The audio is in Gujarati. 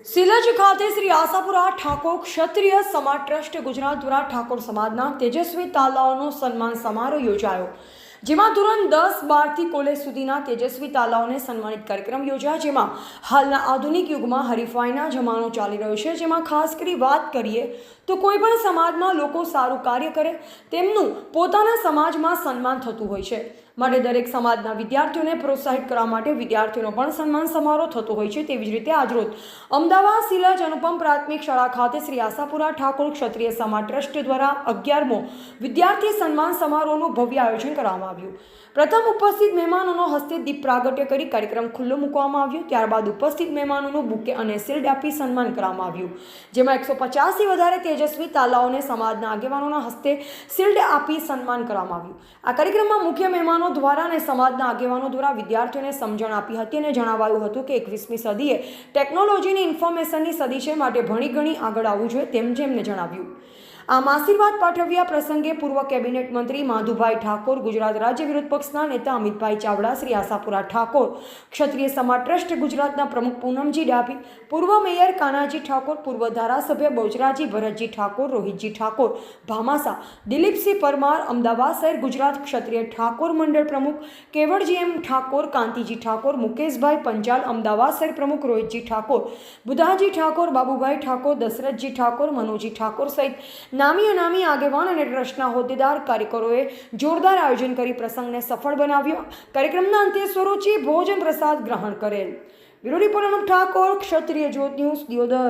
સિલજ ખાતે શ્રી આશાપુરા ઠાકોર ક્ષત્રિય સમાજ ટ્રસ્ટ ગુજરાત દ્વારા ઠાકોર સમાજના તેજસ્વી તાલાઓનો સન્માન સમારોહ યોજાયો, જેમાં ધોરણ 10-12 કોલેજ સુધીના તેજસ્વી તાલાઓને સન્માનિત કાર્યક્રમ યોજાયો, જેમાં હાલના આધુનિક યુગમાં હરીફાઈના જમાનો ચાલી રહ્યો છે, જેમાં ખાસ કરી વાત કરીએ તો કોઈ પણ સમાજમાં લોકો સારું કાર્ય કરે તેમનું પોતાના સમાજમાં સન્માન થતું હોય છે, માટે દરેક સમાજના વિદ્યાર્થીઓને પ્રોત્સાહિત કરવા માટે વિદ્યાર્થીઓનો પણ સન્માન સમારોહ થતો હોય છે। તેવી જ રીતે આજરોજ અમદાવાદ સિલજ અનુપમ પ્રાથમિક શાળા ખાતે શ્રી આશાપુરા ઠાકોર ક્ષત્રિય સમાજ ટ્રસ્ટ દ્વારા 11મો વિદ્યાર્થી સન્માન સમારોહનું ભવ્ય આયોજન કરવામાં આવ્યું। પ્રથમ ઉપસ્થિત મહેમાનોનો હસ્તે દીપ પ્રાગટ્ય કરી કાર્યક્રમ ખુલ્લો મૂકવામાં આવ્યો। ત્યારબાદ ઉપસ્થિત મહેમાનોનું બુકે અને શિલ્ડ આપી સન્માન કરવામાં આવ્યું, જેમાં 150થી વધારે તેજસ્વી તાલાઓને સમાજના આગેવાનોના હસ્તે શિલ્ડ આપી સન્માન કરવામાં આવ્યું। આ કાર્યક્રમમાં મુખ્ય મહેમાનો દ્વારા અને સમાજના આગેવાનો દ્વારા વિદ્યાર્થીઓને સમજણ આપી હતી અને જણાવાયું હતું કે 21મી સદી એ ટેકનોલોજીની ઇન્ફોર્મેશનની સદી છે, માટે ભણી ગણી આગળ આવવું જોઈએ તેમ જેમને જણાવ્યું। આમ આશીર્વાદ પાઠવ્યા પ્રસંગે પૂર્વ કેબિનેટ મંત્રી માધુભાઈ ઠાકોર, ગુજરાત રાજ્ય વિરોધ પક્ષના નેતા અમિતભાઈ ચાવડા, શ્રી આશાપુરા ઠાકોર ક્ષત્રિય સમાજ ટ્રસ્ટ ગુજરાતના પ્રમુખ પૂનમજી ડાભી, પૂર્વ મેયર કાનાજી ઠાકોર, પૂર્વ ધારાસભ્ય બહુચરાજી ભરતજી ઠાકોર, રોહિતજી ઠાકોર ભામાસા, દિલીપસિંહ પરમાર, અમદાવાદ શહેર ગુજરાત ક્ષત્રિય ઠાકોર મંડળ પ્રમુખ કેવળજી એમ ઠાકોર, કાંતિજી ઠાકોર, મુકેશભાઈ પંચાલ, અમદાવાદ શહેર પ્રમુખ રોહિતજી ઠાકોર, બુધાજી ઠાકોર, બાબુભાઈ ઠાકોર, દશરથજી ઠાકોર, મનોજી ઠાકોર સહિત નામી અનામી આગેવાન અને ટ્રસ્ટના હોદ્દેદાર કાર્યકરોએ જોરદાર આયોજન કરી પ્રસંગને સફળ બનાવ્યો। કાર્યક્રમના અંતે સ્વરૂચિ ભોજન પ્રસાદ ગ્રહણ કરેલ। બ્યુરો રિપોર્ટર ઠાકોર, ક્ષત્રિય જ્યોત ન્યૂઝ, દિયોદર।